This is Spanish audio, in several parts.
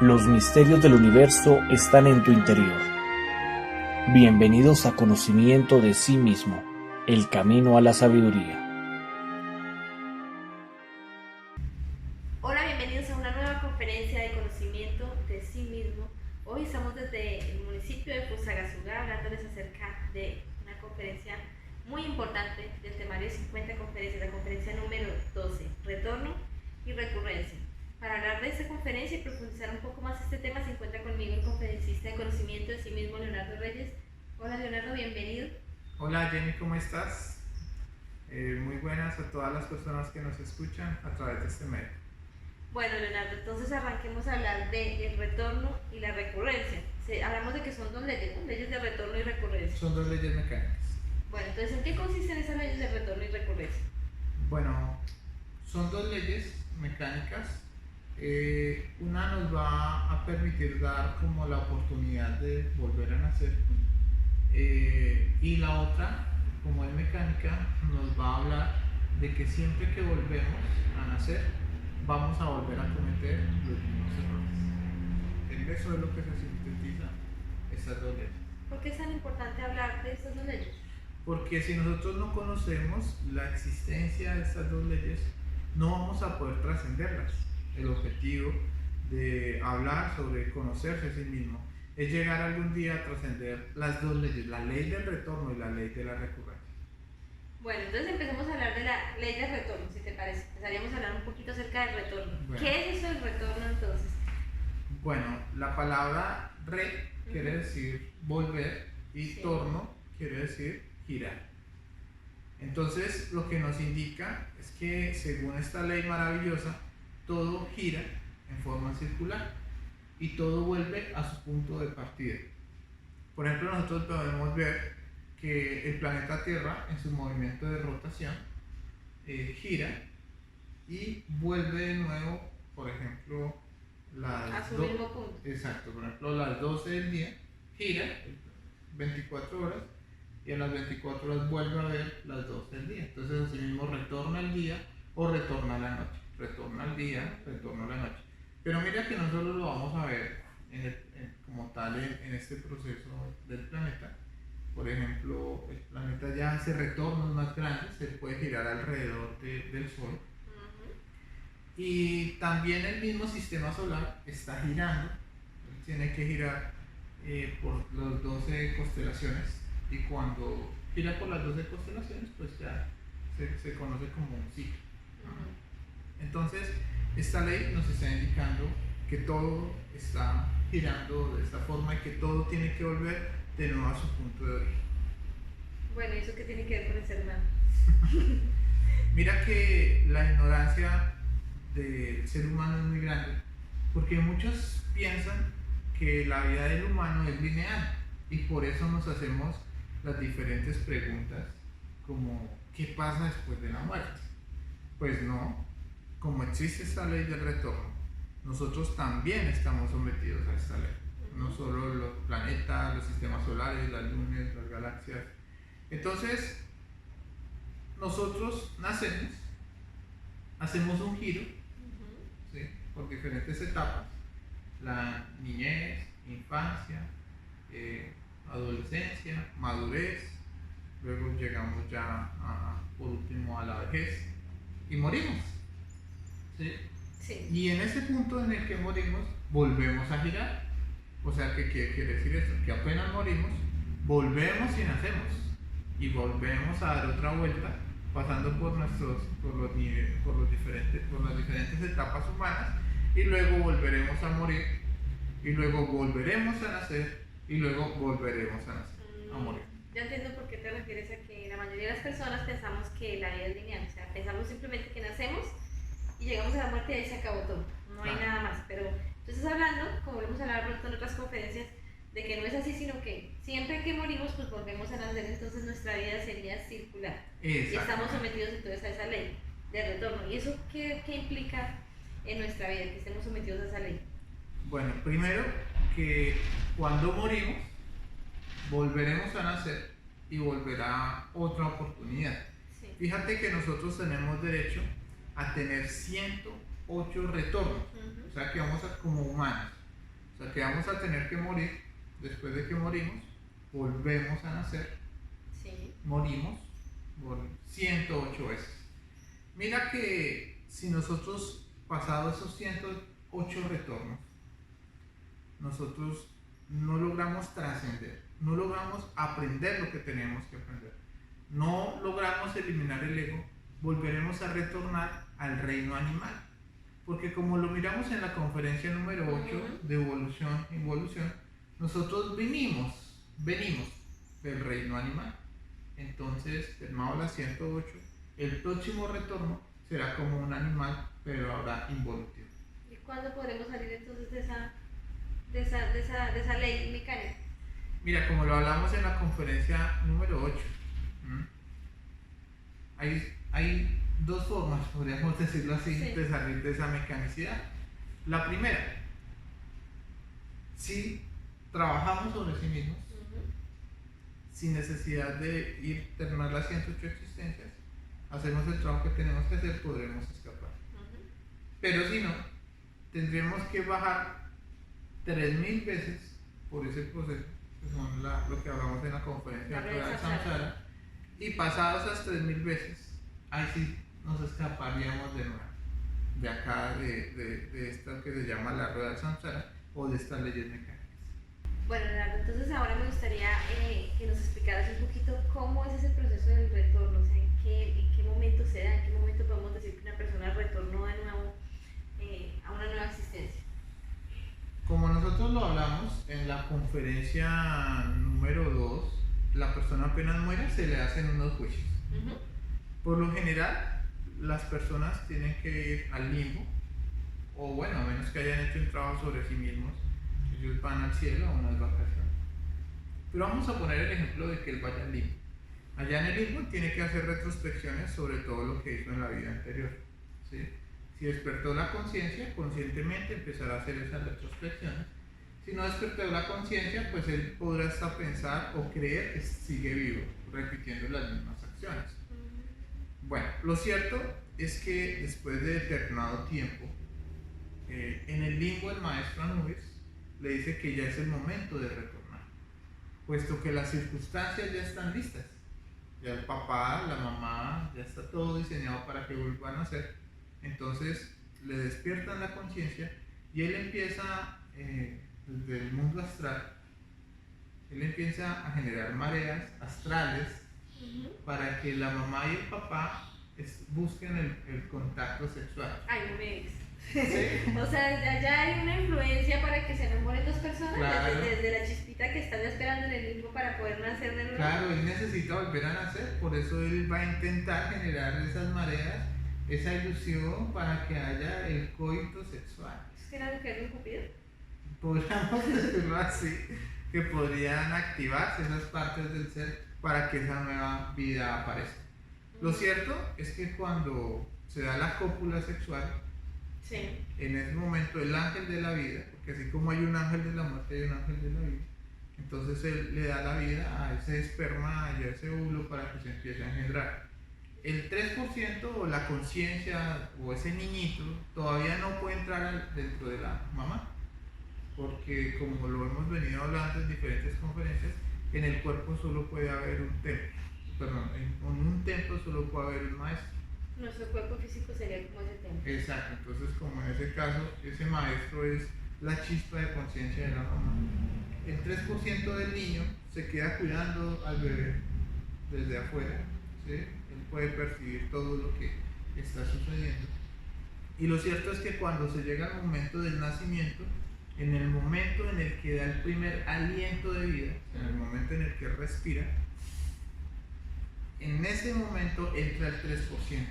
Los misterios del universo están en tu interior. Bienvenidos a Conocimiento de sí mismo, el camino a la sabiduría. Hola, bienvenidos a una nueva conferencia de conocimiento de sí mismo. Hoy estamos desde el municipio de Fusagasugá hablándoles acerca de una conferencia muy importante del temario 50 conferencias, la conferencia número 12, retorno y recurrencia. Para hablar de esta conferencia y profundizar un poco más este tema se encuentra conmigo el conferencista de conocimiento de sí mismo, Leonardo Reyes. Hola Leonardo, bienvenido. Hola Jenny, ¿cómo estás? Muy buenas a todas las personas que nos escuchan a través de este medio. Bueno Leonardo, entonces arranquemos a hablar del retorno y la recurrencia. Hablamos de que son dos leyes, ¿no? Leyes de retorno y recurrencia. Son dos leyes mecánicas. Bueno, entonces ¿en qué consisten esas leyes de retorno y recurrencia? Bueno, son dos leyes mecánicas. Una nos va a permitir dar como la oportunidad de volver a nacer y la otra, como es mecánica, nos va a hablar de que siempre que volvemos a nacer vamos a volver a cometer los mismos errores. Eso es lo que se sintetiza estas dos leyes. ¿Por qué es tan importante hablar de estas dos leyes? Porque si nosotros no conocemos la existencia de estas dos leyes, no vamos a poder trascenderlas. El objetivo de hablar sobre conocerse a sí mismo es llegar algún día a trascender las dos leyes, la ley del retorno y la ley de la recurrencia. Bueno, entonces empecemos a hablar de la ley del retorno, si te parece. Empezaríamos a hablar un poquito acerca del retorno. Bueno. ¿Qué es eso del retorno entonces? Bueno, la palabra re quiere decir volver y Sí. torno quiere decir girar. Entonces, lo que nos indica es que según esta ley maravillosa, todo gira en forma circular y todo vuelve a su punto de partida. Por ejemplo, nosotros podemos ver que el planeta Tierra en su movimiento de rotación gira y vuelve de nuevo, por ejemplo, A su mismo punto. Exacto, por ejemplo, las 12 del día gira 24 horas y a las 24 horas vuelve a ver las 12 del día. Entonces, así mismo retorna al día o retorna a la noche. Retorna al día, retorna a la noche. Pero mira que no solo lo vamos a ver como tal en este proceso del planeta. Por ejemplo, el planeta ya hace retornos más grandes, se puede girar alrededor del Sol. Y también el mismo sistema solar está girando, tiene que girar por las 12 constelaciones. Y cuando gira por las 12 constelaciones, pues ya se conoce como un ciclo. Entonces, esta ley nos está indicando que todo está girando de esta forma y que todo tiene que volver de nuevo a su punto de origen. Bueno, ¿y eso qué tiene que ver con el ser humano? Mira que la ignorancia del ser humano es muy grande, porque muchos piensan que la vida del humano es lineal y por eso nos hacemos las diferentes preguntas como ¿qué pasa después de la muerte? Pues no. Como existe esta ley del retorno, nosotros también estamos sometidos a esta ley. No solo los planetas, los sistemas solares, las lunas, las galaxias. Entonces, nosotros nacemos, hacemos un giro, ¿sí? Por diferentes etapas. La niñez, infancia, adolescencia, madurez. Luego llegamos ya, por último, a la vejez y morimos. ¿Sí? Sí. Y en ese punto en el que morimos, volvemos a girar. O sea, ¿qué quiere decir esto? Que apenas morimos, volvemos y nacemos. Y volvemos a dar otra vuelta, pasando por las diferentes etapas humanas. Y luego volveremos a morir. Y luego volveremos a nacer. Y luego volveremos a nacer, a morir. Ya entiendo por qué te refieres a que la mayoría de las personas pensamos que la vida es lineal. O sea, pensamos simplemente que nacemos y llegamos a la muerte y ahí se acabó todo, no hay nada más. Pero tú estás hablando, como lo hemos hablado en otras conferencias, de que no es así, sino que siempre que morimos pues volvemos a nacer, entonces nuestra vida sería circular y estamos sometidos entonces a esa ley de retorno. ¿Y eso qué implica en nuestra vida, que estemos sometidos a esa ley? Bueno, primero que cuando morimos volveremos a nacer y volverá otra oportunidad. Sí. Fíjate que nosotros tenemos derecho a tener 108 retornos, o sea que vamos a, como humanos, O sea, que vamos a tener que morir. Después de que morimos, volvemos a nacer. Sí. Morimos por 108 veces. Mira que si nosotros, pasados esos 108 retornos, nosotros no logramos trascender, no logramos aprender lo que tenemos que aprender, no logramos eliminar el ego, volveremos a retornar al reino animal. Porque como lo miramos en la conferencia número 8 de evolución e involución, nosotros venimos del reino animal. Entonces, terminado la 108, el próximo retorno será como un animal, pero ahora involutivo. ¿Y cuándo podremos salir entonces de esa ley mecánica? Mira, como lo hablamos en la conferencia número 8, hay dos formas, podríamos decirlo así, sí, de salir de esa mecanicidad. La primera, si trabajamos sobre sí mismos, sin necesidad de ir a terminar las 108 existencias, hacemos el trabajo que tenemos que hacer, podremos escapar. Pero si no, tendremos que bajar 3000 veces por ese proceso, que son lo que hablamos en la conferencia de Samsara, y pasadas esas 3000 veces, ahí sí nos escaparíamos de nuevo, de acá, de esta que se llama la rueda del Samsara, o de estas leyes mecánicas. Bueno, Leonardo, entonces ahora me gustaría que nos explicaras un poquito cómo es ese proceso del retorno, o sea, en qué momento se da, en qué momento podemos decir que una persona retornó de nuevo a una nueva existencia. Como nosotros lo hablamos en la conferencia número 2, la persona apenas muere se le hacen unos juicios. Por lo general, las personas tienen que ir al limbo, o bueno, a menos que hayan hecho un trabajo sobre sí mismos, ellos van al cielo a unas vacaciones. Pero vamos a poner el ejemplo de que él vaya al limbo. Allá en el limbo tiene que hacer retrospecciones sobre todo lo que hizo en la vida anterior, ¿sí? Si despertó la conciencia, conscientemente empezará a hacer esas retrospecciones. Si no despertó la conciencia, pues él podrá hasta pensar o creer que sigue vivo, repitiendo las mismas acciones. Bueno, lo cierto es que después de determinado tiempo, en el limbo el maestro Anubis le dice que ya es el momento de retornar, puesto que las circunstancias ya están listas. Ya el papá, la mamá, ya está todo diseñado para que vuelvan a nacer. Entonces le despiertan la conciencia y él empieza, desde el mundo astral, él empieza a generar mareas astrales para que la mamá y el papá busquen el contacto sexual. Ay, no me digas. ¿Sí? O sea, ya hay una influencia para que se enamoren dos personas, Claro. desde la chispita que están esperando en el limbo para poder nacer de nuevo. Claro, él necesita volver a nacer, por eso él va a intentar generar esas mareas, esa ilusión para que haya el coito sexual. ¿Es que era mujer de un cupido? Podríamos decirlo así, que podrían activarse esas partes del ser para que esa nueva vida aparezca. Lo cierto es que cuando se da la cópula sexual, sí, en ese momento el ángel de la vida, porque así como hay un ángel de la muerte, hay un ángel de la vida, entonces él le da la vida a ese esperma y a ese óvulo para que se empiece a engendrar. El 3% o la conciencia o ese niñito todavía no puede entrar dentro de la mamá, porque como lo hemos venido hablando en diferentes conferencias, en el cuerpo solo puede haber un templo, en un templo solo puede haber un maestro. Nuestro cuerpo físico sería como ese templo. Exacto, entonces como en ese caso, ese maestro es la chispa de conciencia de la mamá. El 3% del niño se queda cuidando al bebé desde afuera, ¿sí? Él puede percibir todo lo que está sucediendo. Y lo cierto es que cuando se llega al momento del nacimiento, en el momento en el que da el primer aliento de vida, en el momento en el que respira, en ese momento entra el 3%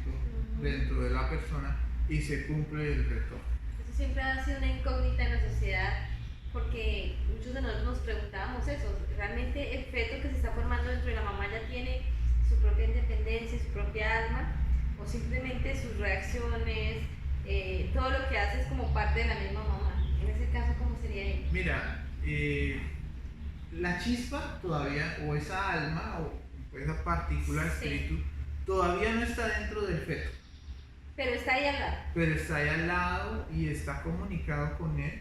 dentro de la persona y se cumple el retorno. Eso siempre ha sido una incógnita en la sociedad, porque muchos de nosotros nos preguntábamos eso, ¿realmente el feto que se está formando dentro de la mamá ya tiene su propia independencia, su propia alma? ¿O simplemente sus reacciones, todo lo que hace es como parte de la misma mamá? En ese caso, ¿cómo sería ahí? Mira, la chispa todavía, o esa alma, o esa partícula de espíritu, todavía no está dentro del feto. Pero está ahí al lado. Pero está ahí al lado y está comunicado con él,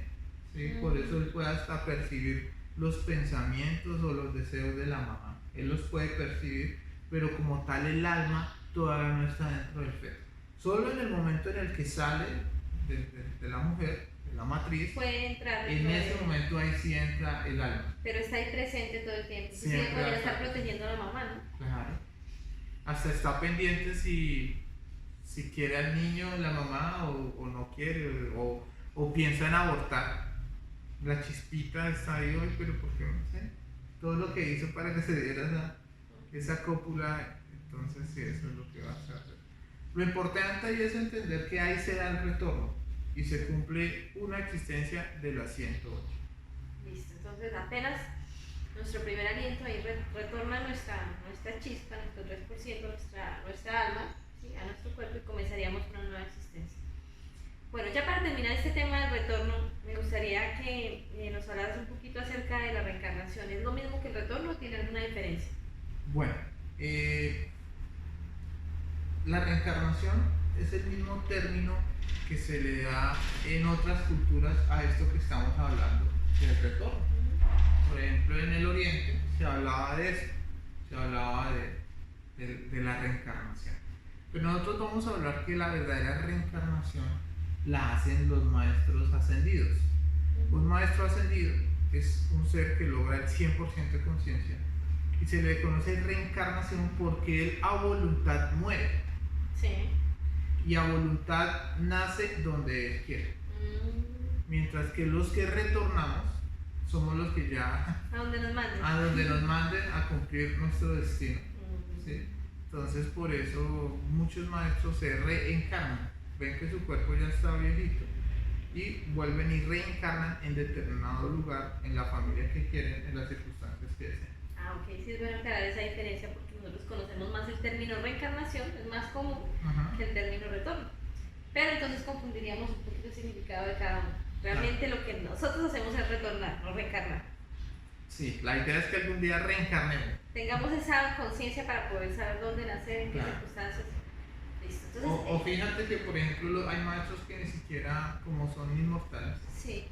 ¿sí? Por eso él puede hasta percibir los pensamientos o los deseos de la mamá. Él los puede percibir, pero como tal el alma todavía no está dentro del feto. Solo en el momento en el que sale de la mujer, de la matriz, puede entrar en ese momento ahí sí entra el alma. pero está ahí presente todo el tiempo. Sí, Siempre podría está estar protegiendo a la mamá, ¿no? Claro. Hasta está pendiente si quiere al niño la mamá o no quiere, o piensa en abortar. La chispita está ahí hoy, pero ¿por qué no sé? Todo lo que hizo para que se diera esa cópula, entonces sí, eso es lo que va a hacer. Lo importante ahí es entender que ahí se da el retorno y se cumple una existencia de las 108. Listo, entonces apenas nuestro primer aliento ahí retorna nuestra chispa, nuestro 3%, nuestra alma, ¿sí? A nuestro cuerpo y comenzaríamos una nueva existencia. Bueno, ya para terminar este tema del retorno, me gustaría que nos hablaras un poquito acerca de la reencarnación. ¿Es lo mismo que el retorno o tiene alguna diferencia? Bueno, la reencarnación es el mismo término que se le da en otras culturas a esto que estamos hablando del retorno. Por ejemplo, en el Oriente se hablaba de eso, se hablaba de la reencarnación. Pero nosotros vamos a hablar que la verdadera reencarnación la hacen los maestros ascendidos. Un maestro ascendido es un ser que logra el 100% de conciencia y se le conoce reencarnación porque él a voluntad muere. Sí. Y a voluntad nace donde él quiere. Mientras que los que retornamos somos los que ya a donde nos manden a cumplir nuestro destino. ¿Sí? Entonces por eso muchos maestros se reencarnan, ven que su cuerpo ya está viejito y vuelven y reencarnan en determinado lugar, en la familia que quieren, en las circunstancias que desean. Ok, sí es bueno aclarar esa diferencia porque nosotros conocemos más el término reencarnación, es más común que el término retorno. Pero entonces confundiríamos un poquito el significado de cada uno. Realmente lo que nosotros hacemos es retornar, no reencarnar. Sí, la idea es que algún día reencarnemos. Tengamos esa conciencia para poder saber dónde nacer, en qué circunstancias. Listo. Entonces, o fíjate que, por ejemplo, hay maestros que ni siquiera, como son inmortales, sí.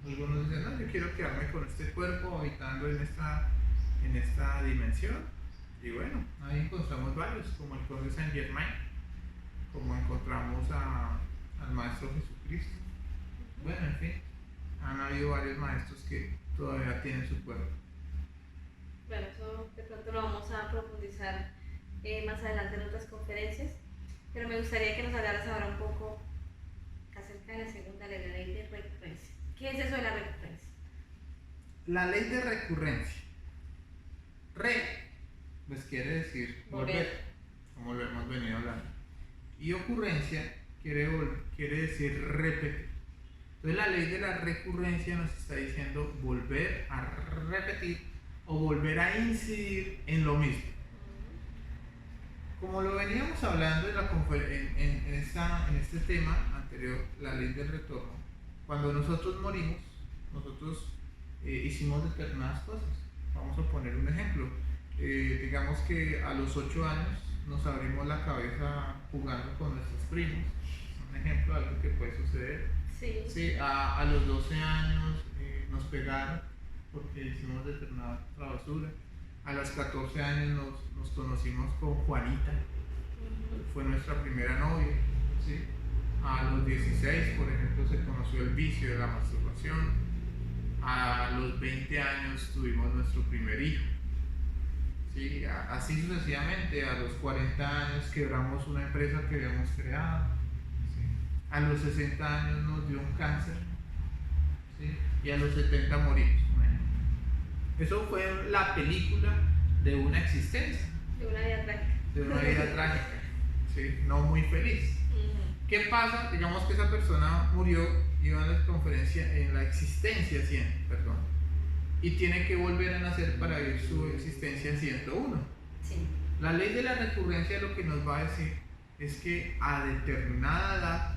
Algunos dicen, no, yo quiero quedarme con este cuerpo habitando en esta dimensión. Y bueno, ahí encontramos varios, como el conde Saint Germain, como encontramos al Maestro Jesucristo. Bueno, en fin, han habido varios maestros que todavía tienen su cuerpo. Bueno, eso de pronto lo vamos a profundizar más adelante en otras conferencias, pero me gustaría que nos hablaras ahora un poco acerca de la segunda ley, la ley de recurrencia. ¿Qué es eso de la recurrencia? La ley de recurrencia. Pues quiere decir volver, como lo hemos venido hablando. Y ocurrencia quiere decir repetir. Entonces la ley de la recurrencia nos está diciendo volver a repetir o volver a incidir en lo mismo. Como lo veníamos hablando en este tema anterior, la ley del retorno, cuando nosotros morimos, nosotros hicimos determinadas cosas. Vamos a poner un ejemplo. Digamos que a los 8 años nos abrimos la cabeza jugando con nuestros primos. Un ejemplo de algo que puede suceder. Sí, a los 12 años nos pegaron porque hicimos determinada travesura. A los 14 años nos conocimos con Juanita, fue nuestra primera novia. ¿Sí? A los 16, por ejemplo, se conoció el vicio de la masturbación. A los 20 años tuvimos nuestro primer hijo. ¿Sí? Así sucesivamente. A los 40 años quebramos una empresa que habíamos creado. ¿Sí? A los 60 años nos dio un cáncer. ¿Sí? Y a los 70 morimos. Eso fue la película de una existencia. De una vida trágica. De una vida trágica. ¿Sí? No muy feliz. ¿Qué pasa? Digamos que esa persona murió, iba a la conferencia en la existencia 100, perdón, y tiene que volver a nacer para vivir su existencia 101. Sí. La ley de la recurrencia lo que nos va a decir es que a determinada edad,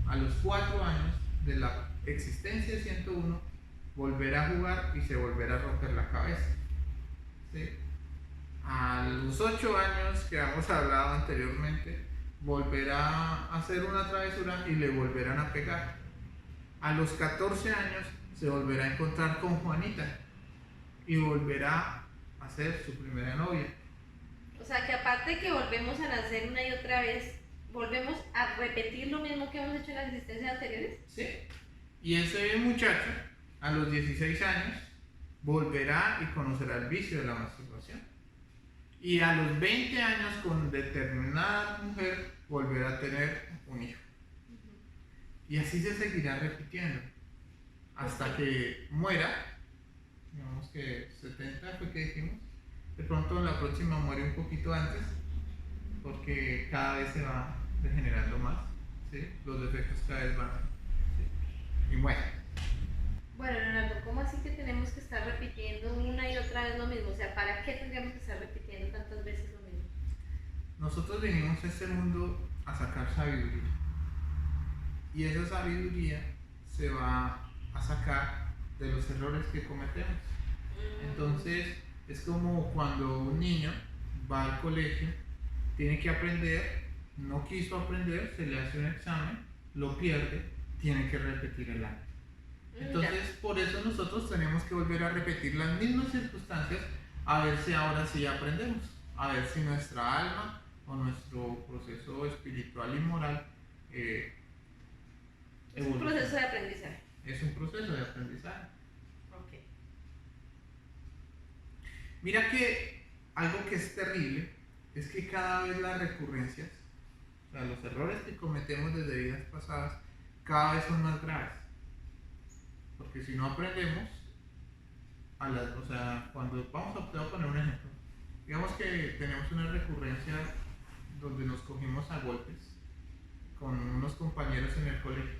a los 4 años de la existencia 101, volverá a jugar y se volverá a romper la cabeza. ¿Sí? A los 8 años que hemos hablado anteriormente, volverá a hacer una travesura y le volverán a pegar. A los 14 años se volverá a encontrar con Juanita y volverá a ser su primera novia. O sea, que aparte de que volvemos a nacer una y otra vez, volvemos a repetir lo mismo que hemos hecho en las existencias anteriores. ¿Sí? Y ese muchacho, a los 16 años, volverá y conocerá el vicio de la masturbación. Y a los 20 años, con determinada mujer, volverá a tener un hijo. Y así se seguirá repitiendo hasta que muera. Digamos que 70 fue que dijimos. De pronto la próxima muere un poquito antes, porque cada vez se va degenerando más, ¿sí? Los defectos cada vez van, ¿sí? Y muere. Bueno, Leonardo, ¿cómo así que tenemos que estar repitiendo una y otra vez lo mismo? O sea, ¿para qué tendríamos que estar repitiendo tantas veces lo mismo? Nosotros venimos a este mundo a sacar sabiduría. Y esa sabiduría se va a sacar de los errores que cometemos. Entonces, es como cuando un niño va al colegio, tiene que aprender, no quiso aprender, se le hace un examen, lo pierde, tiene que repetir el año. Entonces, por eso nosotros tenemos que volver a repetir las mismas circunstancias, a ver si ahora sí aprendemos, a ver si nuestra alma o nuestro proceso espiritual y moral es un proceso de aprendizaje. Es un proceso de aprendizaje. Ok. Mira que algo que es terrible es que cada vez las recurrencias, o sea, los errores que cometemos desde vidas pasadas, cada vez son más graves. Porque si no aprendemos, o sea, cuando te voy a poner un ejemplo. Digamos que tenemos una recurrencia donde nos cogimos a golpes con unos compañeros en el colegio,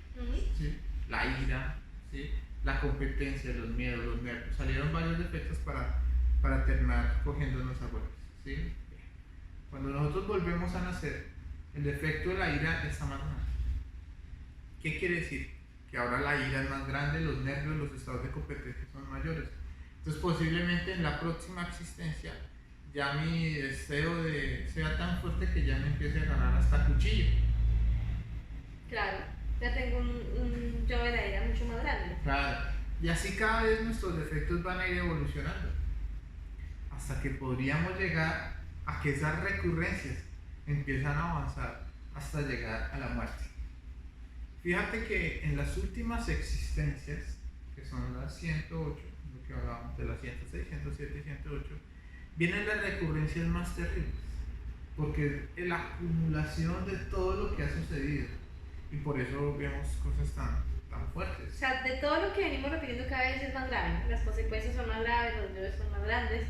¿sí? La ira, ¿sí? La competencia, los miedos, los nervios. Salieron varios defectos para terminar cogiéndonos a golpes, ¿sí? Cuando nosotros volvemos a nacer, el defecto de la ira está más grande. ¿Qué quiere decir? Que ahora la ira es más grande, los nervios, los estados de competencia son mayores. Entonces posiblemente en la próxima existencia ya mi deseo sea tan fuerte que ya me empiece a ganar hasta cuchillo. Claro, ya tengo un yo de la ira mucho más grande. Claro, y así cada vez nuestros defectos van a ir evolucionando, hasta que podríamos llegar a que esas recurrencias empiezan a avanzar hasta llegar a la muerte. Fíjate que en las últimas existencias, que son las 108, lo que hablábamos de las 106, 107 y 108, vienen las recurrencias más terribles, porque es la acumulación de todo lo que ha sucedido, y por eso vemos cosas tan fuertes. O sea, de todo lo que venimos repitiendo cada vez es más grave, las consecuencias son más graves, los dolores son más grandes.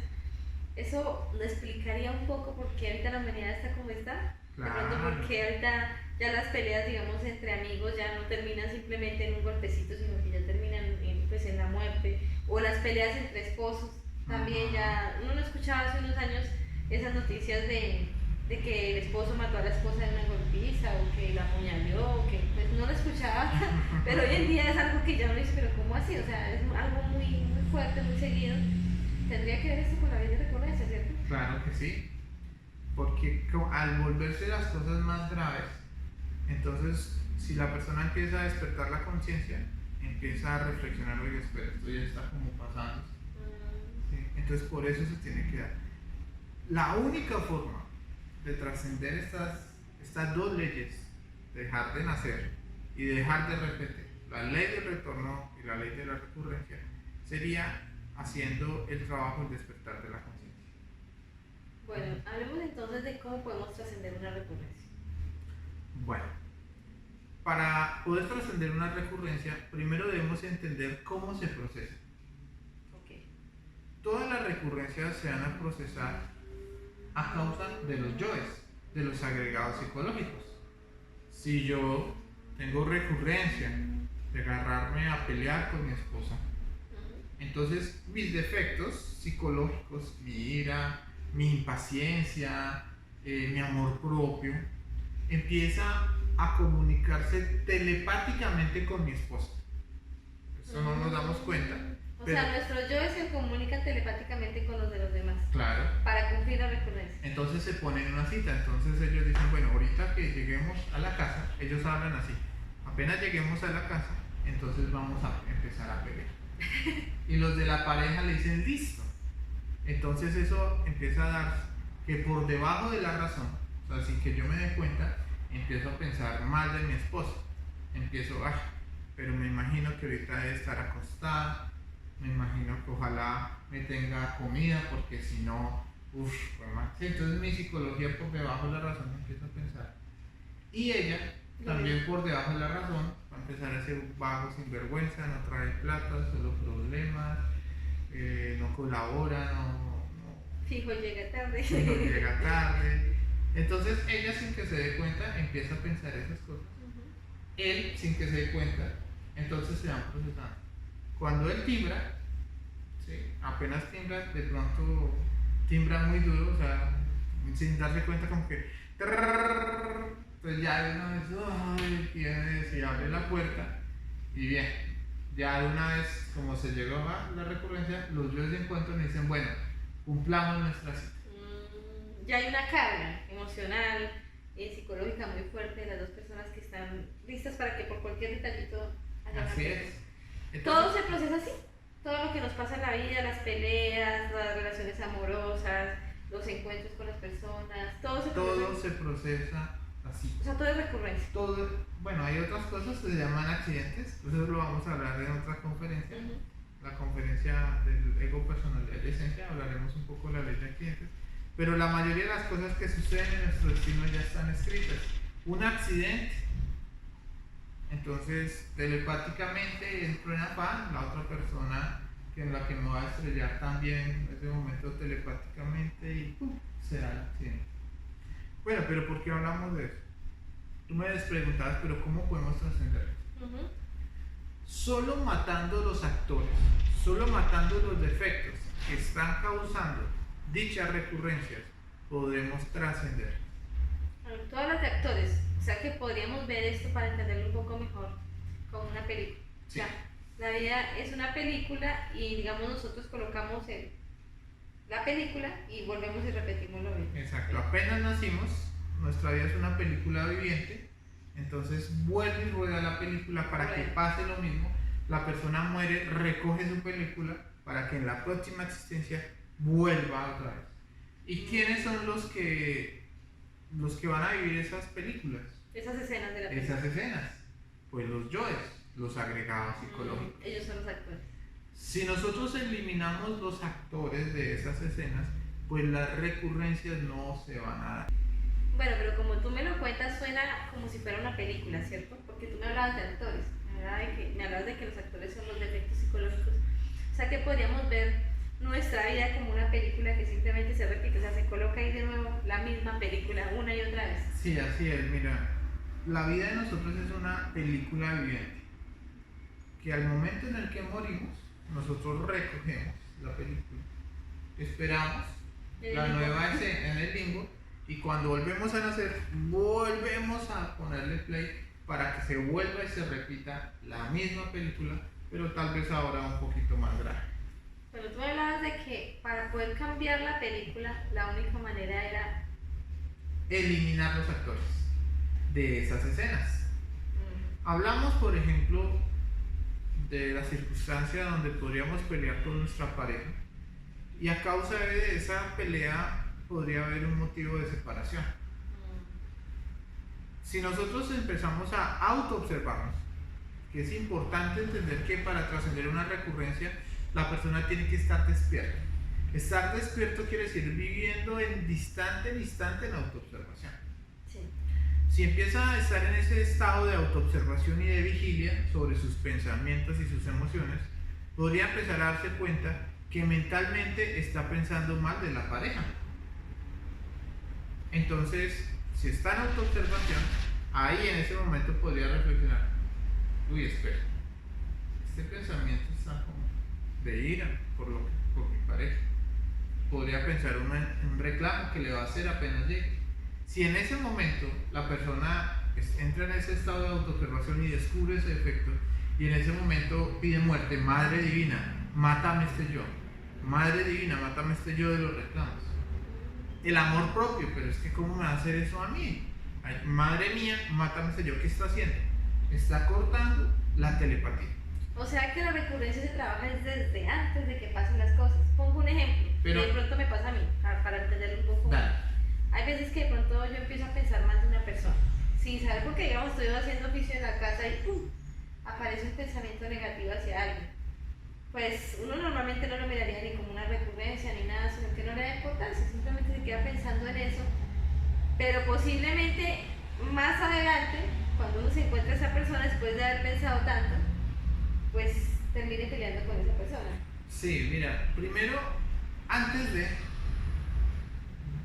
Eso nos explicaría un poco por qué ahorita la humanidad está como está. Claro. De pronto porque ahorita ya las peleas, digamos, entre amigos ya no terminan simplemente en un golpecito, sino que ya terminan pues, en la muerte. O las peleas entre esposos, también ya, uno no escuchaba hace unos años esas noticias de que el esposo mató a la esposa de una golpiza, o que la apuñaló, o que pues no lo escuchaba, pero hoy en día es algo que ya uno dice, pero ¿cómo así? O sea, es algo muy, muy fuerte, muy seguido. Tendría que ver esto con la vida de recurrencia, ¿cierto? Claro que sí, porque al volverse las cosas más graves, entonces si la persona empieza a despertar la conciencia, empieza a reflexionar, oye, espera, esto ya está como pasando. ¿Sí? Entonces por eso se tiene que dar. La única forma de trascender estas dos leyes, dejar de nacer y dejar de repetir, la ley del retorno y la ley de la recurrencia, sería haciendo el trabajo del despertar de la conciencia. Bueno, hablemos entonces de cómo podemos trascender una recurrencia. Bueno, para poder trascender una recurrencia, primero debemos entender cómo se procesa. Okay. Todas las recurrencias se van a procesar a causa de los yoes, de los agregados psicológicos. Si yo tengo recurrencia de agarrarme a pelear con mi esposa, entonces mis defectos psicológicos, mi ira, mi impaciencia, mi amor propio, empieza a comunicarse telepáticamente con mi esposa. Eso no nos damos cuenta. O sea, nuestros yo se comunican telepáticamente con los de los demás. Claro. Para cumplir la recurrencia. Entonces se ponen una cita. Entonces ellos dicen, bueno, ahorita que lleguemos a la casa, ellos hablan así. Apenas lleguemos a la casa, entonces vamos a empezar a pelear. Y los de la pareja le dicen listo. Entonces eso empieza a dar que por debajo de la razón, o sea, sin que yo me dé cuenta, empiezo a pensar mal de mi esposa. Empiezo, ay, pero me imagino que ahorita debe estar acostada, me imagino que ojalá me tenga comida, porque si no, uff, sí, entonces mi psicología por debajo de la razón empieza a pensar. Y ella, también por debajo de la razón, va a empezar a ser vago, sinvergüenza, no trae plata, solo problemas, no colabora, Fijo, llega tarde. Fijo, llega tarde. Entonces ella, sin que se dé cuenta, empieza a pensar esas cosas. Él, sin que se dé cuenta, entonces se van procesando. Cuando él timbra, ¿sí? Apenas timbra, de pronto timbra muy duro, o sea, sin darse cuenta, como que entonces ya de una vez, ay, tienes, y abre la puerta, y bien, ya de una vez, como se llegó a la recurrencia, los dioses de encuentro me dicen, bueno, cumplamos nuestra cita. Ya hay una carga emocional, psicológica muy fuerte de las dos personas que están listas para que por cualquier detallito hagan Así la es. pelea. Entonces, Todo se procesa así. Todo lo que nos pasa en la vida, las peleas, las relaciones amorosas, los encuentros con las personas, todo se procesa así. O sea, todo es recurrencia. Bueno, hay otras cosas que se llaman accidentes, eso lo vamos a hablar en otra conferencia. La conferencia del ego, personalidad y esencia, hablaremos un poco de la ley de accidentes. Pero la mayoría de las cosas que suceden en nuestro destino ya están escritas. Un accidente, entonces telepáticamente entro en afán, la otra persona en la que me va a estrellar también en ese momento telepáticamente y ¡pum!, se da el accidente. Bueno, pero ¿por qué hablamos de eso? Tú me preguntabas, pero ¿cómo podemos trascender? Solo matando los actores, solo matando los defectos que están causando dichas recurrencias, podremos trascender. Todas las de actores, o sea que podríamos ver esto para entenderlo un poco mejor como una película. Sí. O sea, la vida es una película y digamos nosotros colocamos la película y volvemos y repetimos lo mismo. Exacto, apenas nacimos, nuestra vida es una película viviente, entonces vuelve y rueda la película para que pase lo mismo, la persona muere, recoge su película para que en la próxima existencia vuelva otra vez. ¿Y quiénes son los que van a vivir esas películas? Esas escenas de la película. Esas escenas, pues los yoes, los agregados psicológicos. Ellos son los actores. Si nosotros eliminamos los actores de esas escenas, pues las recurrencias no se van a dar. Bueno, pero como tú me lo cuentas, suena como si fuera una película, ¿cierto? Porque tú me hablabas de actores, me hablabas de que los actores son los defectos psicológicos. O sea que podríamos ver nuestra vida como una película que simplemente se repite, o sea, se coloca ahí de nuevo la misma película una y otra vez. Sí, así es, mira, la vida de nosotros es una película viviente, que al momento en el que morimos, nosotros recogemos la película, esperamos la nueva escena en el limbo, y cuando volvemos a nacer, volvemos a ponerle play para que se vuelva y se repita la misma película, pero tal vez ahora un poquito más grave. Pero tú hablabas de que para poder cambiar la película, la única manera era eliminar los actores de esas escenas. Hablamos, por ejemplo, de la circunstancia donde podríamos pelear con nuestra pareja, y a causa de esa pelea podría haber un motivo de separación. Si nosotros empezamos a autoobservarnos, que es importante entender que para trascender una recurrencia la persona tiene que estar despierta. Estar despierto quiere decir viviendo en instante en autoobservación. Sí. Si empieza a estar en ese estado de autoobservación y de vigilia sobre sus pensamientos y sus emociones, podría empezar a darse cuenta que mentalmente está pensando mal de la pareja. Entonces, si está en autoobservación, ahí en ese momento podría reflexionar: uy, espera, este pensamiento está como de ira por mi pareja. Podría pensar un reclamo que le va a hacer apenas llegue. Si en ese momento la persona entra en ese estado de autoobservación y descubre ese defecto, y en ese momento pide muerte: Madre Divina, mátame este yo. Madre Divina, mátame este yo de los reclamos. El amor propio, pero es que ¿cómo me va a hacer eso a mí? Ay, madre mía, mátame este yo. ¿Qué está haciendo? Está cortando la telepatía. O sea que la recurrencia se trabaja desde antes de que pasen las cosas. Pongo un ejemplo, Pero, que de pronto me pasa a mí, para entenderlo un poco. Dale. Hay veces que de pronto yo empiezo a pensar más de una persona, sin saber por qué, digamos, estoy haciendo oficio en la casa y ¡pum! Aparece un pensamiento negativo hacia alguien. Pues uno normalmente no lo miraría ni como una recurrencia ni nada, sino que no le da importancia, simplemente se queda pensando en eso. Pero posiblemente más adelante, cuando uno se encuentra a esa persona después de haber pensado tanto, pues termine peleando con esa persona. Sí, mira, primero, antes de,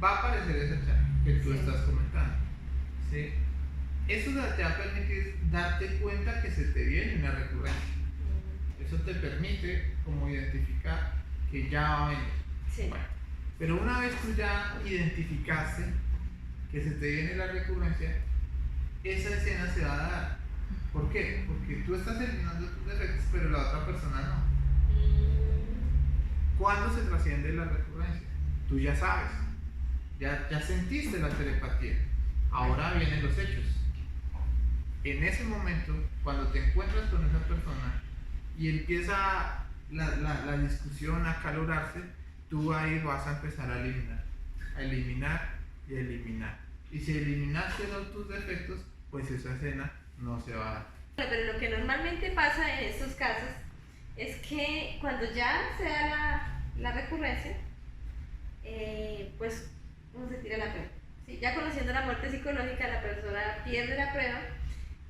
va a aparecer esa charla que tú Sí. estás comentando. ¿Sí? Eso te va a permitir darte cuenta que se te viene una recurrencia. Eso te permite como identificar que ya va a venir. Sí. Bueno, pero una vez tú ya identificaste que se te viene la recurrencia, esa escena se va a dar. ¿Por qué? Porque tú estás eliminando tus defectos, pero la otra persona no. ¿Cuándo se trasciende la recurrencia? Tú ya sabes, ya sentiste la telepatía. Ahora vienen los hechos. En ese momento, cuando te encuentras con esa persona y empieza la discusión a acalorarse, tú ahí vas a empezar a eliminar y a eliminar. Y si eliminaste tus defectos, pues esa escena no se va a dar. Pero lo que normalmente pasa en estos casos es que cuando ya se da la recurrencia, pues uno se tira la prueba. ¿Sí? Ya conociendo la muerte psicológica, la persona pierde la prueba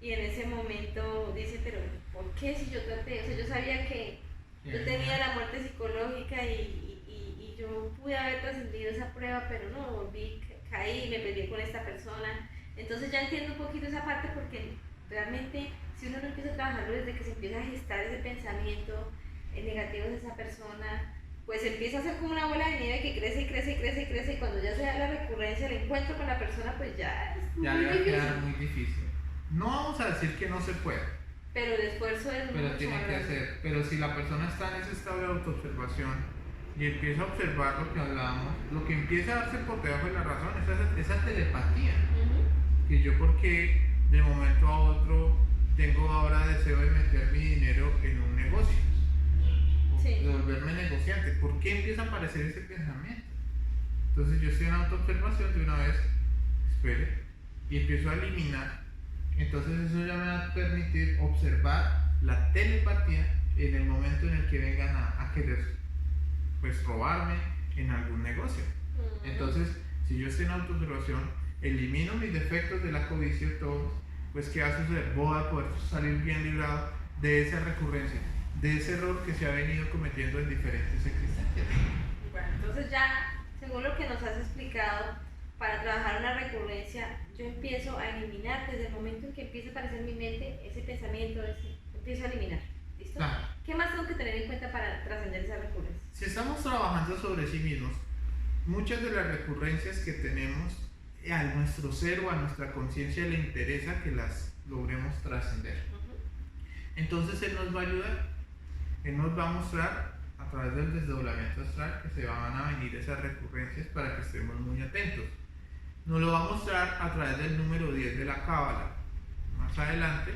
y en ese momento dice, pero ¿por qué si yo traté? O sea, yo sabía que yo tenía la muerte psicológica y yo pude haber trascendido esa prueba, pero no, volví, caí, me peleé con esta persona. Entonces ya entiendo un poquito esa parte porque realmente si uno no empieza a trabajarlo desde que se empieza a gestar ese pensamiento negativo de esa persona, pues empieza a ser como una bola de nieve que crece y crece y crece y crece, y cuando ya se da la recurrencia, el encuentro con la persona, pues ya es Ya muy le va a difícil. quedar muy difícil. No vamos a decir que no se puede, Pero el esfuerzo es pero mucho tiene más que grande. hacer. Pero si la persona está en ese estado de autoobservación y empieza a observar lo que hablábamos, lo que empieza a darse por debajo de la razón es esa telepatía. Que yo porque de momento a otro tengo ahora deseo de meter mi dinero en un negocio, Sí. de volverme negociante. ¿Por qué empieza a aparecer ese pensamiento? Entonces yo estoy en autoobservación de una vez, espere, y empiezo a eliminar. Entonces eso ya me va a permitir observar la telepatía en el momento en el que vengan a querer pues robarme en algún negocio. Entonces, si yo estoy en autoobservación, elimino mis defectos de la codicia, todos, pues ¿qué va a suceder? Voy a poder salir bien librado de esa recurrencia, de ese error que se ha venido cometiendo en diferentes existencias. Bueno, entonces ya, según lo que nos has explicado, para trabajar una recurrencia, yo empiezo a eliminar desde el momento en que empieza a aparecer en mi mente ese pensamiento, empiezo a eliminar. ¿Listo? Claro. ¿Qué más tengo que tener en cuenta para trascender esa recurrencia? Si estamos trabajando sobre sí mismos, muchas de las recurrencias que tenemos a nuestro ser o a nuestra conciencia le interesa que las logremos trascender. Entonces Él nos va a ayudar, Él nos va a mostrar a través del desdoblamiento astral que se van a venir esas recurrencias para que estemos muy atentos. Nos lo va a mostrar a través del número 10 de la Cábala. Más adelante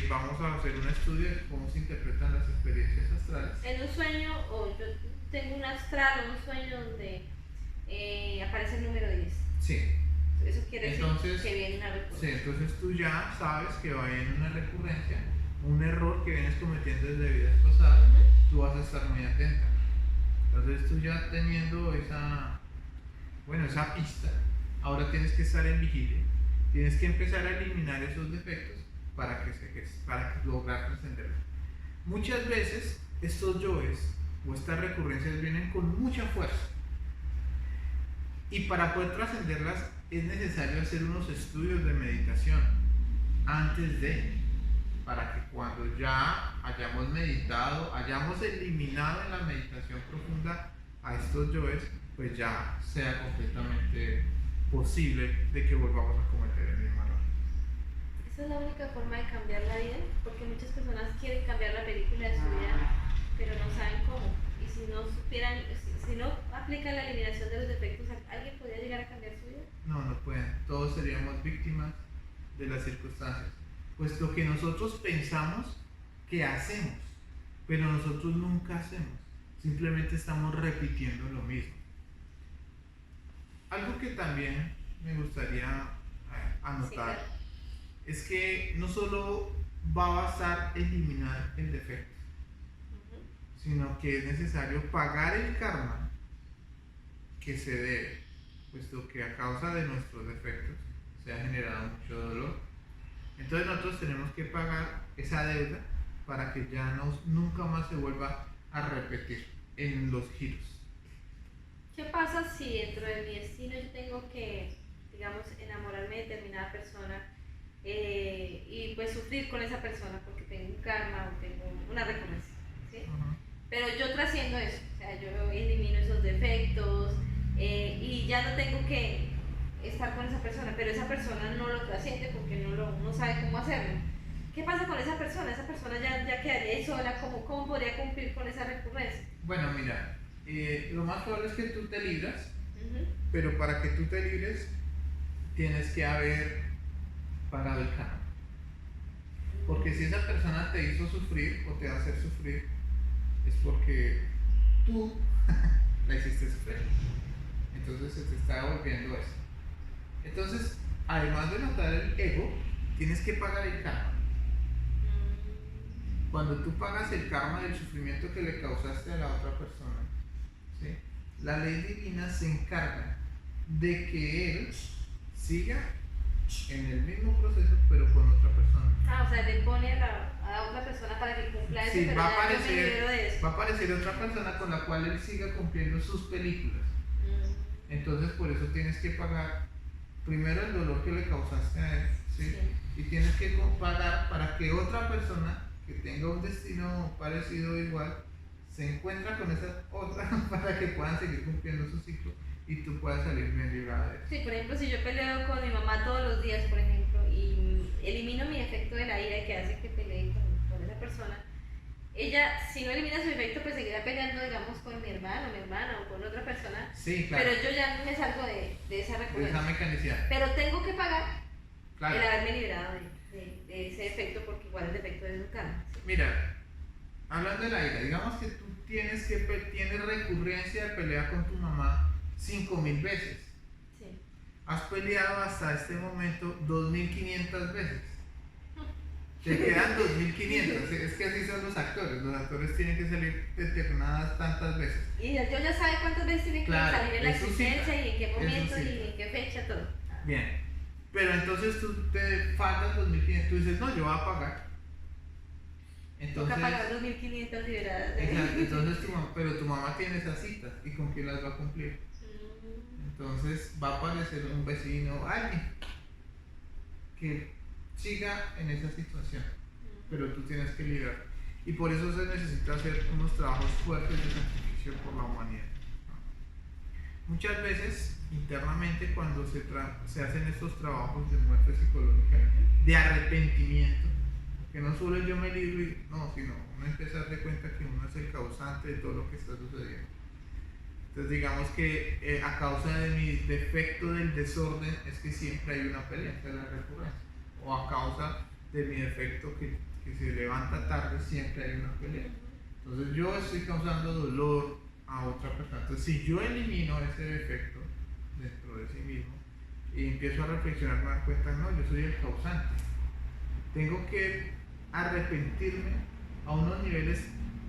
vamos a hacer un estudio de cómo se interpretan las experiencias astrales. En un sueño, o yo tengo un astral o un sueño donde aparece el número 10. Sí. Eso quiere Entonces, decir que viene una recurrencia. Sí, entonces tú ya sabes que va a venir una recurrencia, un error que vienes cometiendo desde vidas pasadas, tú vas a estar muy atenta. Entonces tú ya teniendo esa pista, ahora tienes que estar en vigilia, tienes que empezar a eliminar esos defectos para lograr trascenderlos. Muchas veces estos yoes o estas recurrencias vienen con mucha fuerza y para poder trascenderlas es necesario hacer unos estudios de meditación para que cuando ya hayamos meditado, hayamos eliminado en la meditación profunda a estos yoes, pues ya sea completamente posible de que volvamos a cometer el mismo error. Esa es la única forma de cambiar la vida, porque muchas personas quieren cambiar la película de su vida, pero no saben cómo. Y si no supieran, si no aplican la eliminación de los defectos, ¿alguien podría llegar a cambiar su vida? No pueden. Todos seríamos víctimas de las circunstancias. Pues lo que nosotros pensamos que hacemos, pero nosotros nunca hacemos, simplemente estamos repitiendo lo mismo. Algo que también me gustaría anotar, Sí, claro. es que no solo va a bastar eliminar el defecto, Ujú. sino que es necesario pagar el karma que se debe, puesto que a causa de nuestros defectos se ha generado mucho dolor. Entonces nosotros tenemos que pagar esa deuda para que ya nunca más se vuelva a repetir en los giros. ¿Qué pasa si dentro de mi destino yo tengo que, digamos, enamorarme de determinada persona y pues sufrir con esa persona porque tengo un karma o tengo una recompensa? ¿Sí? Ujú. Pero yo trasciendo eso, o sea, yo elimino esos defectos y ya no tengo que estar con esa persona, pero esa persona no lo trasciende porque no sabe cómo hacerlo. ¿Qué pasa con esa persona? Esa persona ya quedaría ahí sola, ¿cómo podría cumplir con esa recurrencia? Bueno, mira, lo más probable es que tú te libras, Ujú. pero para que tú te libres tienes que haber pagado el karma. Porque si esa persona te hizo sufrir o te va a hacer sufrir, es porque tú la hiciste sufrir. Entonces se te está devolviendo eso. Entonces, además de notar el ego, tienes que pagar el karma. Cuando tú pagas el karma del sufrimiento que le causaste a la otra persona, ¿sí? La ley divina se encarga de que él siga en el mismo proceso, pero con otra persona. Ah, o sea, le pone a otra persona para que cumpla eso, Sí, pero va a ya yo me libero de eso. aparecer otra persona con la cual él siga cumpliendo sus películas. Mm, Entonces, por eso tienes que pagar primero el dolor que le causaste a él, ¿sí? sí. Y tienes que pagar para que otra persona que tenga un destino parecido o igual se encuentra con esa otra para que puedan seguir cumpliendo su ciclo y tú puedas salir bien librada de eso. Sí, por ejemplo, si yo peleo con mi mamá todos los días, por ejemplo, y elimino mi efecto de la ira que hace que pelee con esa persona, ella, si no elimina su efecto, pues seguirá peleando, digamos, con mi hermano, mi hermana o con otra persona, Sí, claro, pero yo ya me salgo de esa de esa recurrencia. mecanicidad. Pero tengo que pagar Claro. el haberme librado de ese efecto, porque igual el defecto es un karma. ¿Sí? Mira, hablando de la ira, digamos que tú tienes recurrencia de pelea con tu mamá 5000 veces. Sí. Has peleado hasta este momento 2500 veces. Te quedan 2500. Es que así son los actores tienen que salir determinadas tantas veces. Y yo ya sabe cuántas veces tiene que Claro, salir en la eso sí, existencia y en qué eso momento sí. y en qué fecha, todo. Bien, pero entonces tú te faltan 2500, tú dices, no, yo voy a pagar. Entonces, Toca pagar 2.500 liberadas. exacto, entonces pero tu mamá tiene esas citas, ¿y con quién las va a cumplir? Entonces va a aparecer un vecino, alguien que siga en esa situación, pero tú tienes que lidiar. Y por eso se necesita hacer unos trabajos fuertes de sacrificio por la humanidad. Muchas veces, internamente, cuando se hacen estos trabajos de muerte psicológica, de arrepentimiento, que no solo yo me libro, no, sino uno empieza a darse cuenta que uno es el causante de todo lo que está sucediendo. Entonces digamos que a causa de mi defecto del desorden es que siempre hay una pelea, esta es la recurrencia. O a causa de mi defecto que se levanta tarde, siempre hay una pelea. Entonces yo estoy causando dolor a otra persona. Entonces si yo elimino ese defecto dentro de sí mismo y empiezo a reflexionar, me doy cuenta, no, yo soy el causante. Tengo que arrepentirme a unos niveles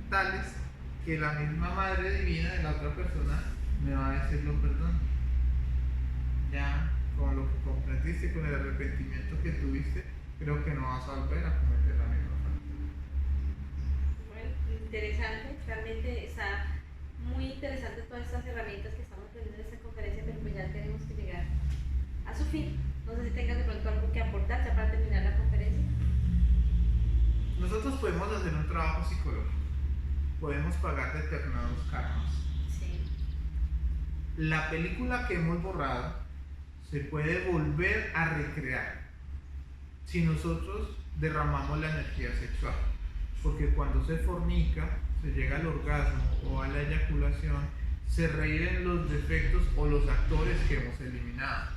tales que la misma madre divina de la otra persona me va a decir lo perdón. Ya con lo que comprendiste, con el arrepentimiento que tuviste, creo que no vas a volver a cometer la misma falta. Bueno, interesante, realmente está muy interesante todas estas herramientas que estamos teniendo en esta conferencia, pero pues ya tenemos que llegar a su fin. No sé si tengas de pronto algo que aportar ya para terminar la conferencia. Nosotros podemos hacer un trabajo psicológico, podemos pagar determinados karmas. Sí. La película que hemos borrado se puede volver a recrear si nosotros derramamos la energía sexual, porque cuando se fornica, se llega al orgasmo o a la eyaculación, se reviven los defectos o los actores que hemos eliminado.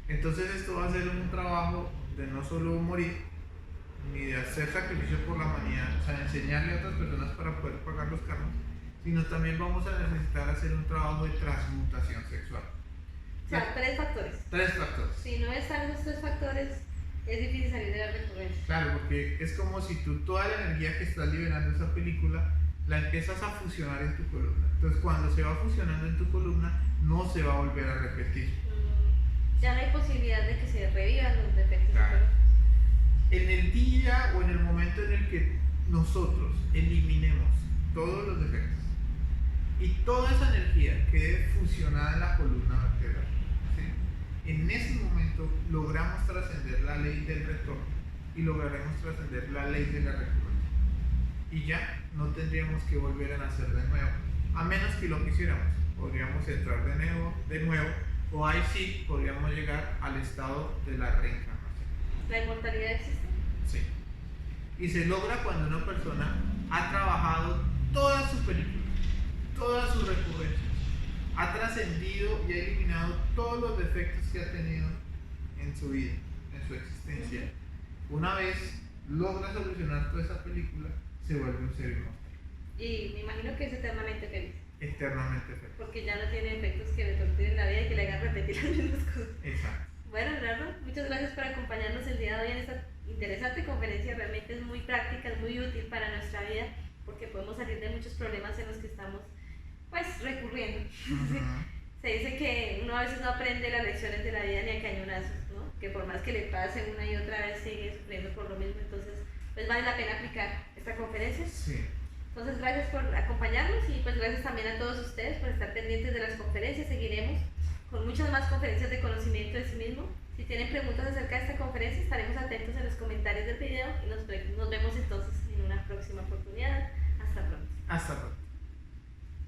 Entonces esto va a ser un trabajo de no solo morir, ni de hacer sacrificio por la humanidad, o sea, enseñarle a otras personas para poder pagar los karmas, sino también vamos a necesitar hacer un trabajo de transmutación sexual. O sea, tres factores. Tres factores. Si no están esos tres factores, es difícil salir de la recurrencia. Claro, porque es como si tú toda la energía que estás liberando esa película la empiezas a fusionar en tu columna. Entonces cuando se va fusionando en tu columna no se va a volver a repetir. Ya no hay posibilidad de que se revivan los defectos. Claro. En el día o en el momento en el que nosotros eliminemos todos los defectos y toda esa energía quede fusionada en la columna vertebral, ¿sí? En ese momento logramos trascender la ley del retorno y lograremos trascender la ley de la recurrencia. Y ya no tendríamos que volver a nacer de nuevo, a menos que lo quisiéramos. Podríamos entrar de nuevo, o ahí sí podríamos llegar al estado de la reencarnación. ¿La inmortalidad existe? Sí. Y se logra cuando una persona ha trabajado todas sus películas, todas sus recurrencias, ha trascendido y ha eliminado todos los defectos que ha tenido en su vida, en su existencia. Una vez logra solucionar toda esa película, se vuelve un ser inmortal. Y me imagino que es eternamente feliz. Eternamente feliz. Porque ya no tiene efectos que le torturen la vida y que le hagan repetir las mismas cosas. Exacto. Bueno, Leonardo, muchas gracias por acompañarnos el día de hoy en esta interesante conferencia. Realmente es muy práctica, es muy útil para nuestra vida porque podemos salir de muchos problemas en los que estamos pues recurriendo. Se dice que uno a veces no aprende las lecciones de la vida ni a cañonazos, ¿no? Que por más que le pase una y otra vez sigue sufriendo por lo mismo. Entonces, pues vale la pena aplicar esta conferencia. Sí. Entonces, gracias por acompañarnos y pues gracias también a todos ustedes por estar pendientes de las conferencias. Seguiremos con muchas más conferencias de conocimiento de sí mismo. Si tienen preguntas acerca de esta conferencia, estaremos atentos en los comentarios del video y nos vemos entonces en una próxima oportunidad. Hasta pronto. Hasta pronto.